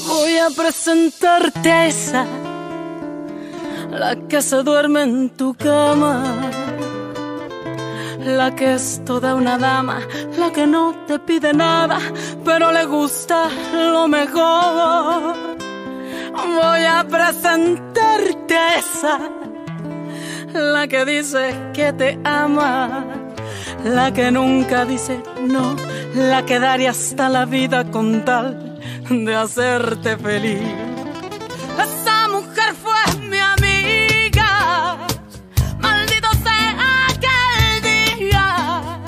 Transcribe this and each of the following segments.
Voy a presentarte a esa, la que se duerme en tu cama, la que es toda una dama, la que no te pide nada, pero le gusta lo mejor. Voy a presentarte a esa, la que dice que te ama, la que nunca dice no, la que daría hasta la vida con tal de hacerte feliz. Esa mujer fue mi amiga, maldito sea aquel día,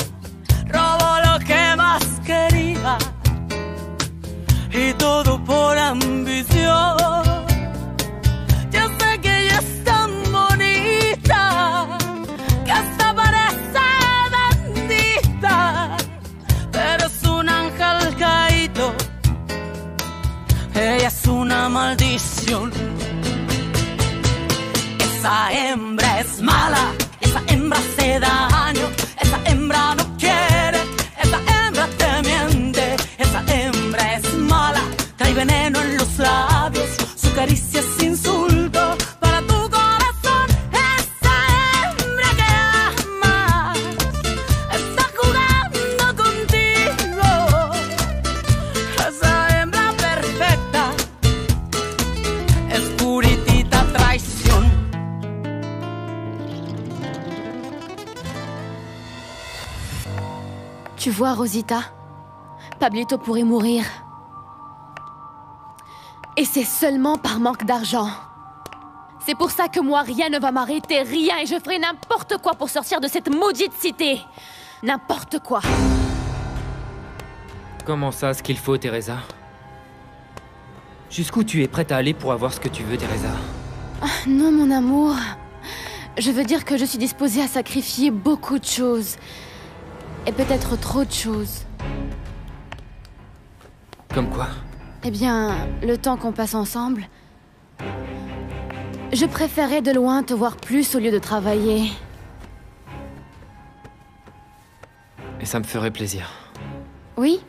robó lo que más quería y todo por ambición. Yo sé que ella es tan bonita que hasta parece bendita, pero es un ángel caído. Ella es una maldición. Esa hembra es mala, esa hembra hace daño, esa hembra no quiere, esa hembra te miente, esa hembra es mala, trae veneno en los labios, su caricia es insulto para tu corazón. Esa hembra que amas está jugando contigo. Esa hembra perfecta es puritita traición. Tu vois, Rosita, Pablito pourrait mourir. Et c'est seulement par manque d'argent. C'est pour ça que moi, rien ne va m'arrêter, rien, et je ferai n'importe quoi pour sortir de cette maudite cité. N'importe quoi. Comment ça, ce qu'il faut, Teresa? Jusqu'où tu es prête à aller pour avoir ce que tu veux, Teresa? Non, mon amour. Je veux dire que je suis disposée à sacrifier beaucoup de choses. Et peut-être trop de choses. Comme quoi? Eh bien, le temps qu'on passe ensemble... Je préférais de loin te voir plus au lieu de travailler. Et ça me ferait plaisir. Oui,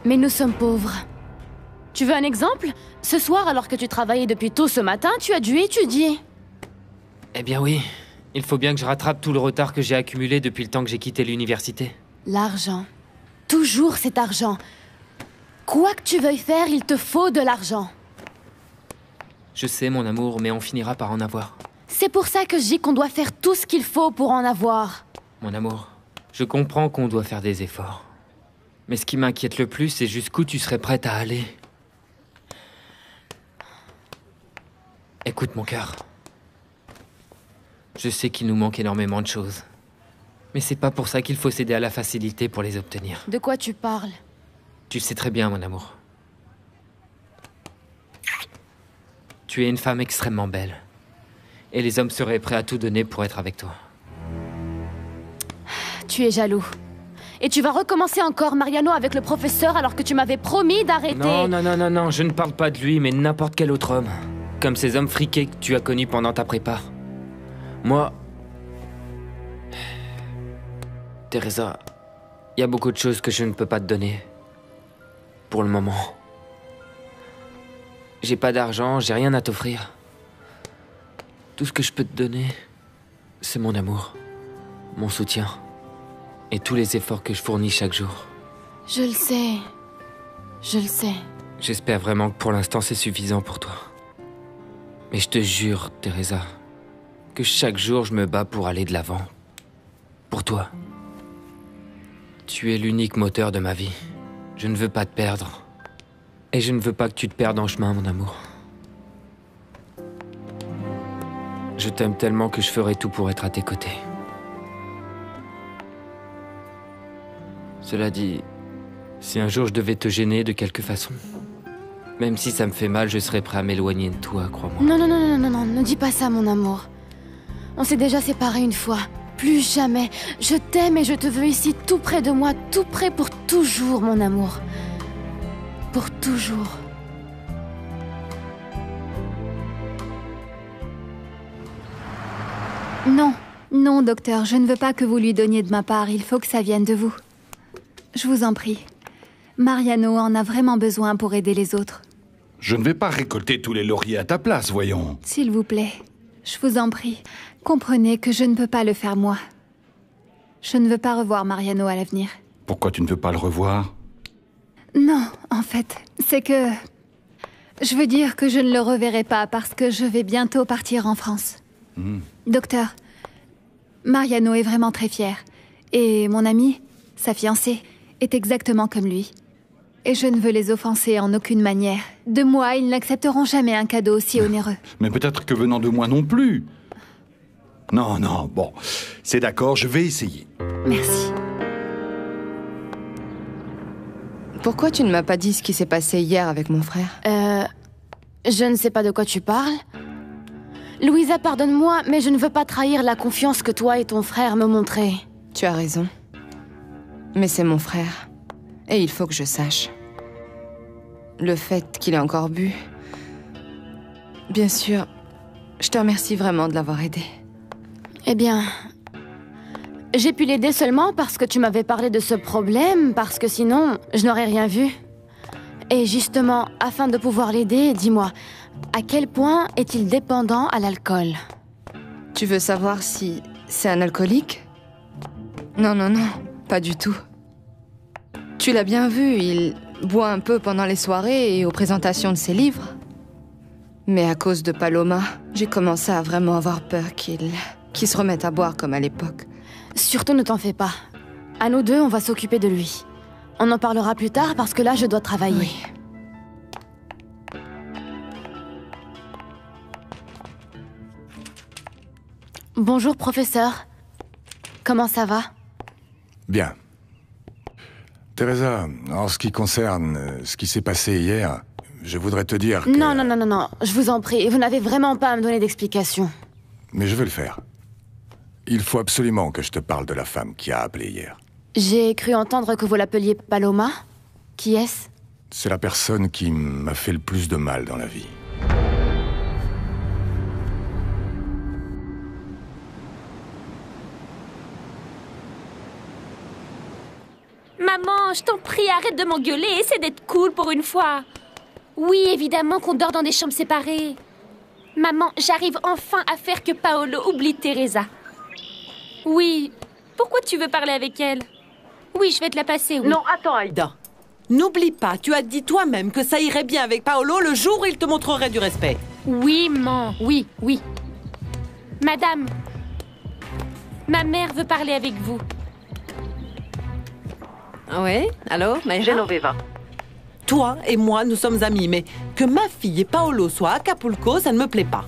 mais nous sommes pauvres. Tu veux un exemple? Ce soir, alors que tu travaillais depuis tôt ce matin, tu as dû étudier. Eh bien oui. Il faut bien que je rattrape tout le retard que j'ai accumulé depuis le temps que j'ai quitté l'université. L'argent. Toujours cet argent. Quoi que tu veuilles faire, il te faut de l'argent. Je sais, mon amour, mais on finira par en avoir. C'est pour ça que je dis qu'on doit faire tout ce qu'il faut pour en avoir. Mon amour, je comprends qu'on doit faire des efforts. Mais ce qui m'inquiète le plus, c'est jusqu'où tu serais prête à aller. Écoute, mon cœur. Je sais qu'il nous manque énormément de choses. Mais c'est pas pour ça qu'il faut céder à la facilité pour les obtenir. De quoi tu parles? Tu le sais très bien, mon amour. Tu es une femme extrêmement belle. Et les hommes seraient prêts à tout donner pour être avec toi. Tu es jaloux. Et tu vas recommencer encore, Mariano, avec le professeur alors que tu m'avais promis d'arrêter. Non, non, non, non, non, je ne parle pas de lui, mais n'importe quel autre homme. Comme ces hommes friqués que tu as connus pendant ta prépa. Moi... Teresa, il y a beaucoup de choses que je ne peux pas te donner. Pour le moment. J'ai pas d'argent, j'ai rien à t'offrir. Tout ce que je peux te donner, c'est mon amour, mon soutien, et tous les efforts que je fournis chaque jour. Je le sais. Je le sais. J'espère vraiment que pour l'instant c'est suffisant pour toi. Mais je te jure, Teresa, que chaque jour je me bats pour aller de l'avant. Pour toi. Tu es l'unique moteur de ma vie. Je ne veux pas te perdre. Et je ne veux pas que tu te perdes en chemin, mon amour. Je t'aime tellement que je ferai tout pour être à tes côtés. Cela dit, si un jour je devais te gêner de quelque façon, même si ça me fait mal, je serais prêt à m'éloigner de toi, crois-moi. Non, non, non, non, non, non, ne dis pas ça, mon amour. On s'est déjà séparés une fois. Plus jamais. Je t'aime et je te veux ici, tout près de moi, tout près pour toujours, mon amour. Pour toujours. Non, Non, docteur, je ne veux pas que vous lui donniez de ma part. Il faut que ça vienne de vous. Je vous en prie. Mariano en a vraiment besoin pour aider les autres. Je ne vais pas récolter tous les lauriers à ta place, voyons. S'il vous plaît, je vous en prie. Comprenez que je ne peux pas le faire moi. Je ne veux pas revoir Mariano à l'avenir. Pourquoi tu ne veux pas le revoir? Non, en fait, c'est que... Je veux dire que je ne le reverrai pas parce que je vais bientôt partir en France. Docteur, Mariano est vraiment très fier. Et mon ami, sa fiancée, est exactement comme lui. Et je ne veux les offenser en aucune manière. De moi, ils n'accepteront jamais un cadeau aussi onéreux. Mais peut-être que venant de moi non plus. Non, non, bon. C'est d'accord, je vais essayer. Merci. Pourquoi tu ne m'as pas dit ce qui s'est passé hier avec mon frère? Je ne sais pas de quoi tu parles. Louisa, pardonne-moi, mais je ne veux pas trahir la confiance que toi et ton frère me montraient. Tu as raison. Mais c'est mon frère. Et il faut que je sache. Le fait qu'il ait encore bu... Bien sûr, je te remercie vraiment de l'avoir aidé. Eh bien... J'ai pu l'aider seulement parce que tu m'avais parlé de ce problème, parce que sinon, je n'aurais rien vu. Et justement, afin de pouvoir l'aider, dis-moi, à quel point est-il dépendant à l'alcool? Tu veux savoir si c'est un alcoolique? Non, non, non, pas du tout. Tu l'as bien vu, il boit un peu pendant les soirées et aux présentations de ses livres. Mais à cause de Paloma, j'ai commencé à vraiment avoir peur qu'il se remette à boire comme à l'époque. Surtout ne t'en fais pas. À nous deux, on va s'occuper de lui. On en parlera plus tard parce que là, je dois travailler. Oui. Bonjour, professeur. Comment ça va? Bien. Teresa, en ce qui concerne ce qui s'est passé hier, je voudrais te dire que... Non, non, non, non, non. Je vous en prie. Vous n'avez vraiment pas à me donner d'explications. Mais je vais le faire. Il faut absolument que je te parle de la femme qui a appelé hier. J'ai cru entendre que vous l'appeliez Paloma. Qui est-ce? C'est la personne qui m'a fait le plus de mal dans la vie. Maman, je t'en prie, arrête de m'engueuler, essaie d'être cool pour une fois. Oui, évidemment qu'on dort dans des chambres séparées. Maman, j'arrive enfin à faire que Paolo oublie Teresa. Oui, pourquoi tu veux parler avec elle? Oui, je vais te la passer, oui. Non, attends, Aïda. N'oublie pas, tu as dit toi-même que ça irait bien avec Paolo le jour où il te montrerait du respect. Oui, maman, oui, oui. Madame, ma mère veut parler avec vous. Oui, allô, Mayra? Genoveva. Toi et moi, nous sommes amis, mais que ma fille et Paolo soient à Acapulco, ça ne me plaît pas.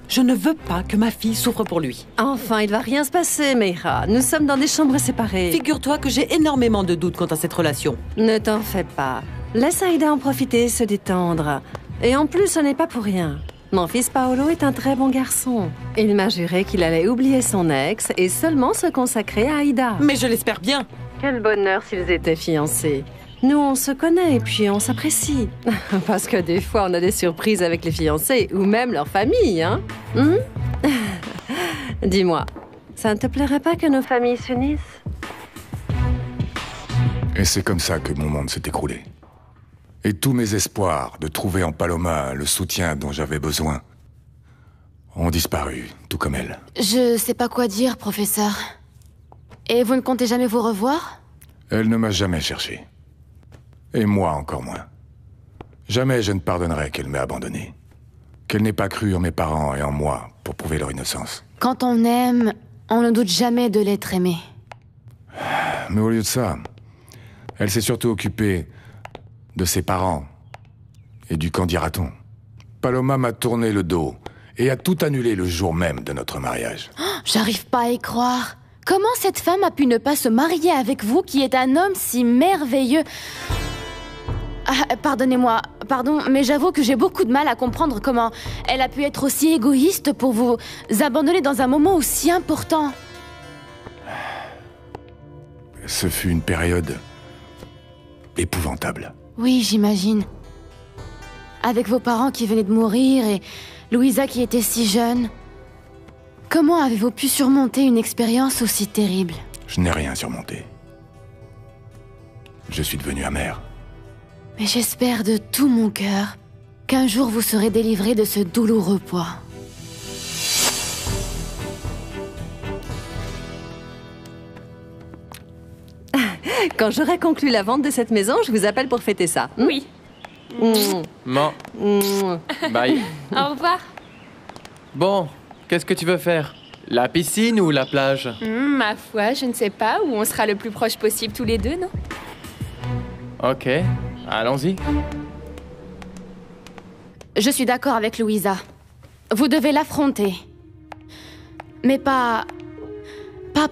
Je ne veux pas que ma fille souffre pour lui. Enfin, il va rien se passer, Mayra. Nous sommes dans des chambres séparées. Figure-toi que j'ai énormément de doutes quant à cette relation. Ne t'en fais pas. Laisse Aïda en profiter, se détendre. Et en plus, ce n'est pas pour rien. Mon fils Paolo est un très bon garçon. Il m'a juré qu'il allait oublier son ex et seulement se consacrer à Aïda. Mais je l'espère bien. Quel bonheur s'ils étaient fiancés. Nous, on se connaît et puis on s'apprécie. Parce que des fois, on a des surprises avec les fiancés ou même leur famille, hein? Dis-moi, ça ne te plairait pas que nos familles s'unissent? Et c'est comme ça que mon monde s'est écroulé. Et tous mes espoirs de trouver en Paloma le soutien dont j'avais besoin ont disparu, tout comme elle. Je sais pas quoi dire, professeur. Et vous ne comptez jamais vous revoir? Elle ne m'a jamais cherché. Et moi encore moins. Jamais je ne pardonnerai qu'elle m'ait abandonné. Qu'elle n'ait pas cru en mes parents et en moi pour prouver leur innocence. Quand on aime, on ne doute jamais de l'être aimé. Mais au lieu de ça, elle s'est surtout occupée de ses parents et du qu'en dira-t-on. Paloma m'a tourné le dos et a tout annulé le jour même de notre mariage. J'arrive pas à y croire. Comment cette femme a pu ne pas se marier avec vous qui êtes un homme si merveilleux? Ah, pardonnez-moi, pardon, mais j'avoue que j'ai beaucoup de mal à comprendre comment elle a pu être aussi égoïste pour vous abandonner dans un moment aussi important. Ce fut une période épouvantable. Oui, j'imagine. Avec vos parents qui venaient de mourir et Louisa qui était si jeune. Comment avez-vous pu surmonter une expérience aussi terrible? Je n'ai rien surmonté. Je suis devenu amer. Mais j'espère de tout mon cœur qu'un jour vous serez délivré de ce douloureux poids. Quand j'aurai conclu la vente de cette maison, je vous appelle pour fêter ça. Oui. Bye. Au revoir. Bon, qu'est-ce que tu veux faire? La piscine ou la plage? Ma foi, je ne sais pas, où on sera le plus proche possible tous les deux, non? Ok, allons-y. Je suis d'accord avec Louisa. Vous devez l'affronter. Mais pas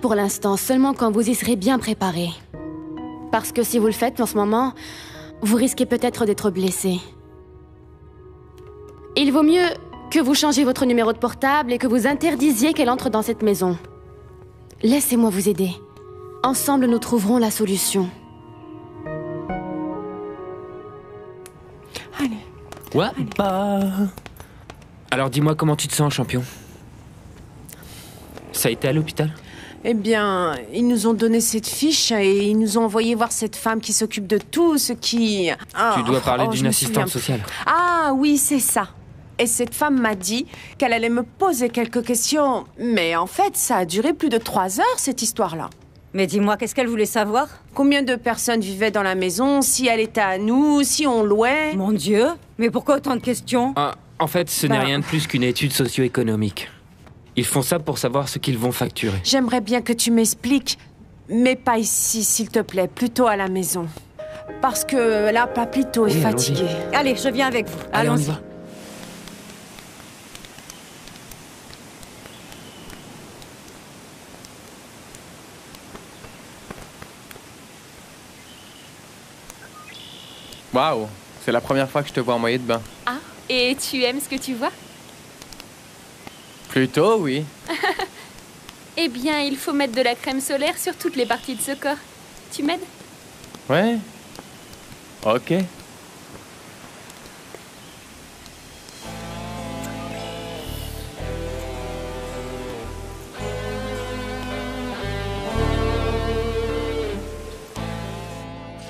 pour l'instant, seulement quand vous y serez bien préparé. Parce que si vous le faites en ce moment, vous risquez peut-être d'être blessé. Il vaut mieux que vous changiez votre numéro de portable et que vous interdisiez qu'elle entre dans cette maison. Laissez-moi vous aider. Ensemble, nous trouverons la solution. Allez. What? Alors dis-moi comment tu te sens, champion? Ça a été à l'hôpital? Eh bien, ils nous ont donné cette fiche et ils nous ont envoyé voir cette femme qui s'occupe de tout ce qui... Tu dois parler d'une assistante sociale. Ah oui, c'est ça. Et cette femme m'a dit qu'elle allait me poser quelques questions. Mais en fait, ça a duré plus de 3 heures, cette histoire-là. Mais dis-moi, qu'est-ce qu'elle voulait savoir? Combien de personnes vivaient dans la maison, si elle était à nous, si on louait... Mon Dieu, mais pourquoi autant de questions? En fait, ce n'est rien de plus qu'une étude socio-économique. Ils font ça pour savoir ce qu'ils vont facturer. J'aimerais bien que tu m'expliques, mais pas ici, s'il te plaît, plutôt à la maison. Parce que là, Papito est fatigué. Allez, je viens avec vous. Allons-y. Waouh, c'est la première fois que je te vois en maillot de bain. Ah, et tu aimes ce que tu vois? Plutôt, oui. Eh bien, il faut mettre de la crème solaire sur toutes les parties de ce corps. Tu m'aides? Ouais. Ok.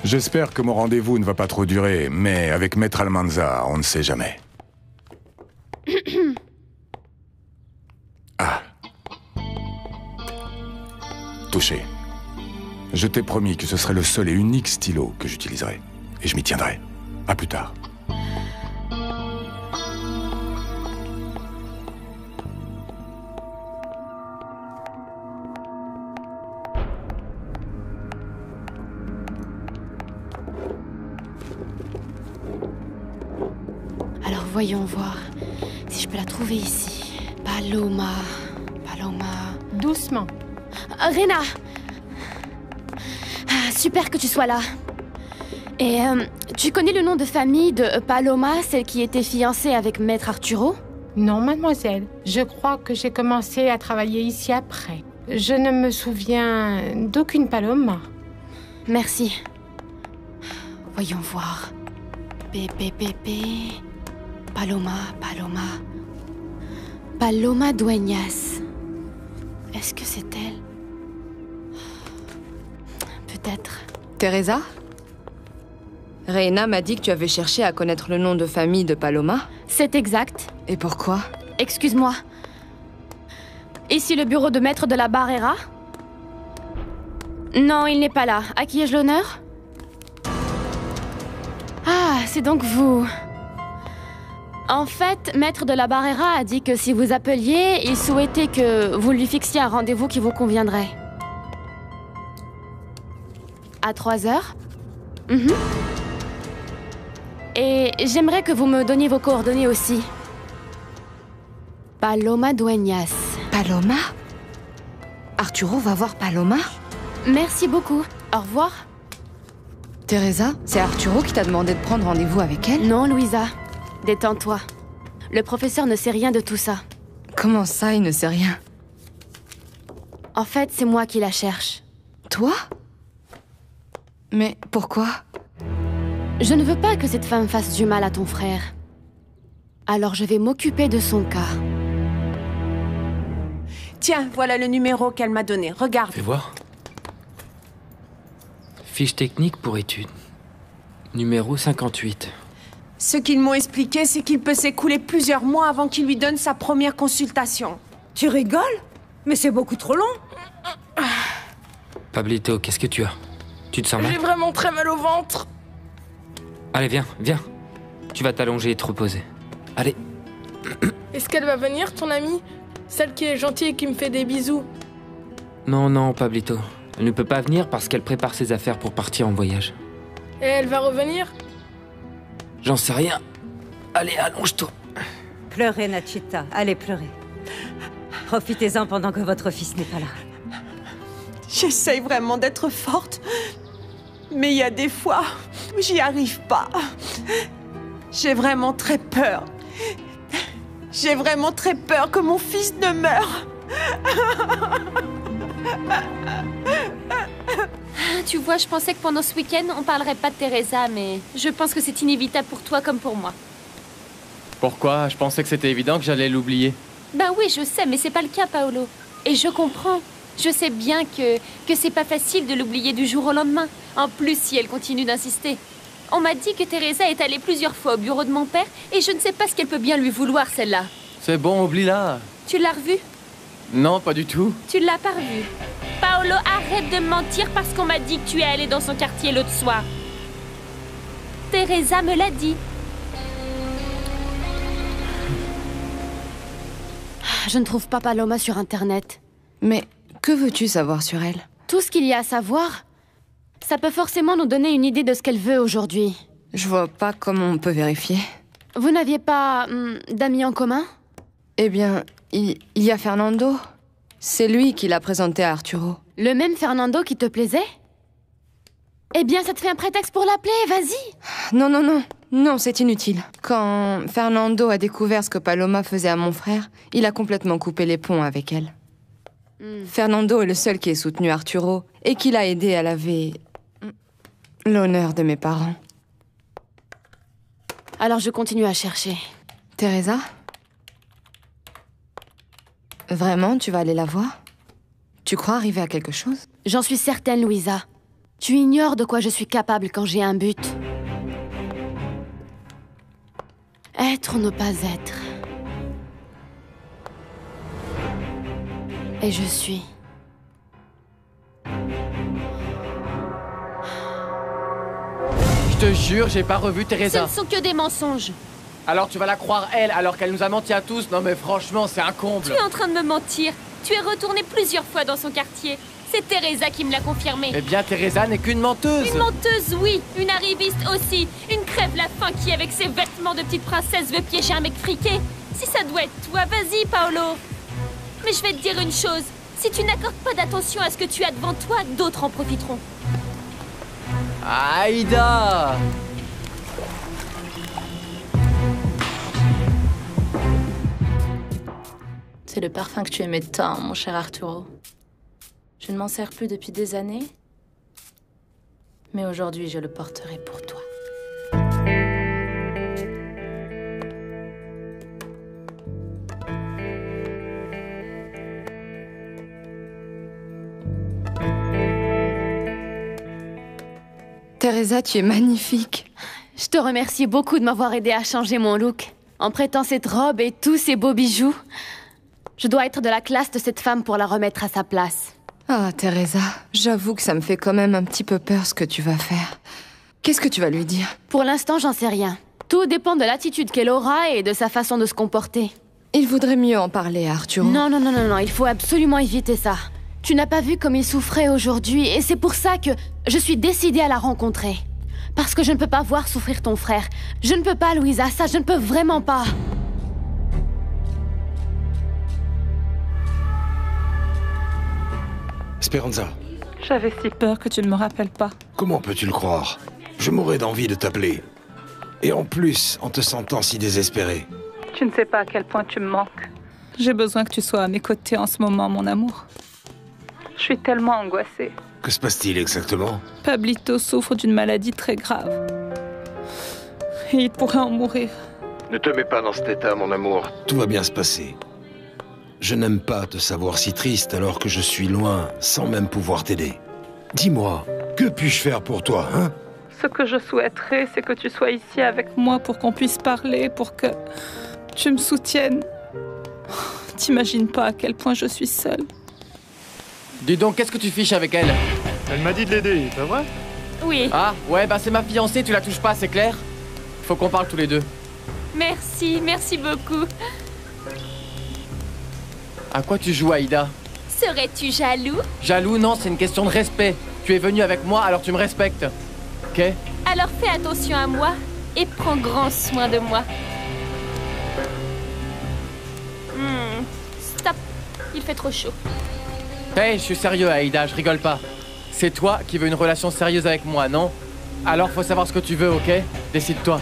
J'espère que mon rendez-vous ne va pas trop durer, mais avec Maître Almanza, on ne sait jamais. Ah. Touché. Je t'ai promis que ce serait le seul et unique stylo que j'utiliserai. Et je m'y tiendrai. À plus tard. Alors voyons voir si je peux la trouver ici. Paloma. Doucement. Rena! Ah, super que tu sois là. Et tu connais le nom de famille de Paloma, celle qui était fiancée avec Maître Arturo? Non, mademoiselle. Je crois que j'ai commencé à travailler ici après. Je ne me souviens d'aucune Paloma. Merci. Voyons voir. Paloma Dueñas. Est-ce que c'est elle? Peut-être. Teresa? Reina m'a dit que tu avais cherché à connaître le nom de famille de Paloma. C'est exact. Et pourquoi? Excuse-moi. Ici le bureau de maître de la Barrera? Non, il n'est pas là. À qui ai-je l'honneur? Ah, c'est donc vous. En fait, maître de la Barrera a dit que si vous appeliez, il souhaitait que vous lui fixiez un rendez-vous qui vous conviendrait. À 3 heures? Et j'aimerais que vous me donniez vos coordonnées aussi. Paloma Dueñas. Paloma? Arturo va voir Paloma? Merci beaucoup. Au revoir. Teresa, c'est Arturo qui t'a demandé de prendre rendez-vous avec elle? Non, Louisa. Détends-toi. Le professeur ne sait rien de tout ça. Comment ça, il ne sait rien? En fait, c'est moi qui la cherche. Toi? Mais pourquoi? Je ne veux pas que cette femme fasse du mal à ton frère. Alors je vais m'occuper de son cas. Tiens, voilà le numéro qu'elle m'a donné. Regarde. Fais voir. Fiche technique pour études. Numéro 58. Ce qu'ils m'ont expliqué, c'est qu'il peut s'écouler plusieurs mois avant qu'il lui donne sa première consultation. Tu rigoles? Mais c'est beaucoup trop long. Pablito, qu'est-ce que tu as? Tu te sens mal? J'ai vraiment très mal au ventre. Allez, viens, viens. Tu vas t'allonger et te reposer. Allez. Est-ce qu'elle va venir, ton amie? Celle qui est gentille et qui me fait des bisous. Non, non, Pablito. Elle ne peut pas venir parce qu'elle prépare ses affaires pour partir en voyage. Et elle va revenir? J'en sais rien. Allez, allonge-toi. Pleurez, Nachita. Allez, pleurez. Profitez-en pendant que votre fils n'est pas là. J'essaye vraiment d'être forte, mais il y a des fois où j'y arrive pas. J'ai vraiment très peur. J'ai vraiment très peur que mon fils ne meure. Tu vois, je pensais que pendant ce week-end, on parlerait pas de Teresa, mais je pense que c'est inévitable pour toi comme pour moi. Pourquoi? Je pensais que c'était évident que j'allais l'oublier. Ben oui, je sais, mais c'est pas le cas, Paolo. Et je comprends. Je sais bien que c'est pas facile de l'oublier du jour au lendemain. En plus, si elle continue d'insister. On m'a dit que Teresa est allée plusieurs fois au bureau de mon père et je ne sais pas ce qu'elle peut bien lui vouloir, celle-là. C'est bon, oublie-la. Tu l'as revue? Non, pas du tout. Tu l'as pas revue. Paolo, arrête de mentir parce qu'on m'a dit que tu es allé dans son quartier l'autre soir. Teresa me l'a dit. Je ne trouve pas Paloma sur Internet. Mais que veux-tu savoir sur elle? Tout ce qu'il y a à savoir, ça peut forcément nous donner une idée de ce qu'elle veut aujourd'hui. Je vois pas comment on peut vérifier. Vous n'aviez pas d'amis en commun? Eh bien, il y a Fernando. C'est lui qui l'a présenté à Arturo. Le même Fernando qui te plaisait? Eh bien, ça te fait un prétexte pour l'appeler, vas-y! Non, non, non. Non, c'est inutile. Quand Fernando a découvert ce que Paloma faisait à mon frère, il a complètement coupé les ponts avec elle. Fernando est le seul qui ait soutenu Arturo et qui l'a aidé à laver l'honneur de mes parents. Alors je continue à chercher. Teresa? Vraiment, tu vas aller la voir? Tu crois arriver à quelque chose? J'en suis certaine, Louisa. Tu ignores de quoi je suis capable quand j'ai un but. Être ou ne pas être. Et je suis. Je te jure, j'ai pas revu Ce Teresa. ne sont que des mensonges. Alors tu vas la croire elle, alors qu'elle nous a menti à tous? Non mais franchement, c'est un comble. Tu es en train de me mentir. Tu es retourné plusieurs fois dans son quartier. C'est Teresa qui me l'a confirmé. Eh bien, Teresa n'est qu'une menteuse. Une menteuse, oui. Une arriviste aussi. Une crève-la-faim qui, avec ses vêtements de petite princesse, veut piéger un mec friqué. Si ça doit être toi, vas-y, Paolo. Mais je vais te dire une chose. Si tu n'accordes pas d'attention à ce que tu as devant toi, d'autres en profiteront. Aïda! C'est le parfum que tu aimais tant, mon cher Arturo. Je ne m'en sers plus depuis des années, mais aujourd'hui je le porterai pour toi. Teresa, tu es magnifique. Je te remercie beaucoup de m'avoir aidé à changer mon look. En prêtant cette robe et tous ces beaux bijoux. Je dois être de la classe de cette femme pour la remettre à sa place. Ah, Teresa, j'avoue que ça me fait quand même un petit peu peur ce que tu vas faire. Qu'est-ce que tu vas lui dire? Pour l'instant, j'en sais rien. Tout dépend de l'attitude qu'elle aura et de sa façon de se comporter. Il vaudrait mieux en parler à Arturo. Non, non, non, non, non, il faut absolument éviter ça. Tu n'as pas vu comme il souffrait aujourd'hui et c'est pour ça que je suis décidée à la rencontrer. Parce que je ne peux pas voir souffrir ton frère. Je ne peux pas, Louisa, ça je ne peux vraiment pas. Speranza. J'avais si peur que tu ne me rappelles pas. Comment peux-tu le croire? Je mourrais d'envie de t'appeler. Et en plus, en te sentant si désespéré. Tu ne sais pas à quel point tu me manques. J'ai besoin que tu sois à mes côtés en ce moment, mon amour. Je suis tellement angoissée. Que se passe-t-il exactement? Pablito souffre d'une maladie très grave. Et il pourrait en mourir. Ne te mets pas dans cet état, mon amour. Tout va bien se passer. je n'aime pas te savoir si triste alors que je suis loin, sans même pouvoir t'aider. Dis-moi, que puis-je faire pour toi, hein? Ce que je souhaiterais, c'est que tu sois ici avec moi pour qu'on puisse parler, pour que tu me soutiennes. T'imagines pas à quel point je suis seule. Dis donc, qu'est-ce que tu fiches avec elle? Elle m'a dit de l'aider, pas vrai? Oui. Ah, ouais, bah c'est ma fiancée, tu la touches pas, c'est clair? Faut qu'on parle tous les deux. Merci, merci beaucoup. À quoi tu joues, Aïda? Serais-tu jaloux? Jaloux, non, c'est une question de respect. Tu es venu avec moi, alors tu me respectes. Ok? Alors fais attention à moi et prends grand soin de moi. Stop, il fait trop chaud. Hey, je suis sérieux, Aïda, je rigole pas. C'est toi qui veux une relation sérieuse avec moi, non? Alors faut savoir ce que tu veux, ok? Décide-toi.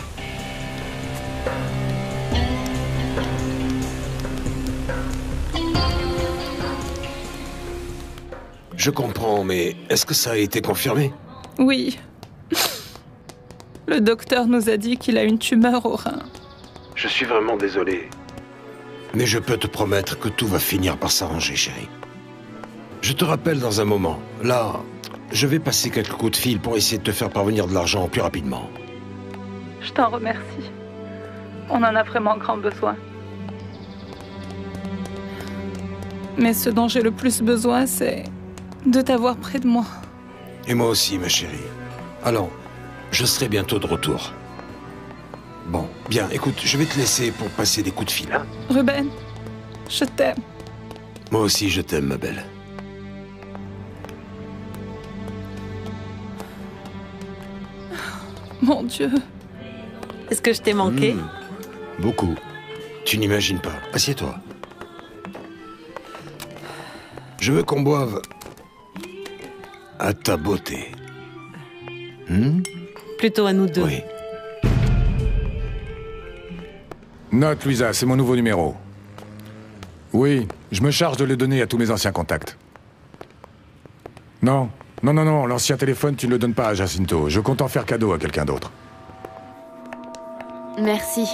Je comprends, mais est-ce que ça a été confirmé? Oui. Le docteur nous a dit qu'il a une tumeur au rein. Je suis vraiment désolé. Mais je peux te promettre que tout va finir par s'arranger, chérie. Je te rappelle dans un moment. Là, je vais passer quelques coups de fil pour essayer de te faire parvenir de l'argent plus rapidement. Je t'en remercie. On en a vraiment grand besoin. Mais ce dont j'ai le plus besoin, c'est de t'avoir près de moi. Et moi aussi, ma chérie. Alors, je serai bientôt de retour. Bon, bien, écoute, je vais te laisser pour passer des coups de fil, hein? Ruben, je t'aime. Moi aussi, je t'aime, ma belle. Mon Dieu. Est-ce que je t'ai manqué? Beaucoup. Tu n'imagines pas. Assieds-toi. Je veux qu'on boive à ta beauté. Plutôt à nous deux. Oui. Note, Louisa, c'est mon nouveau numéro. Oui, je me charge de le donner à tous mes anciens contacts. Non, l'ancien téléphone, tu ne le donnes pas à Jacinto. Je compte en faire cadeau à quelqu'un d'autre. Merci.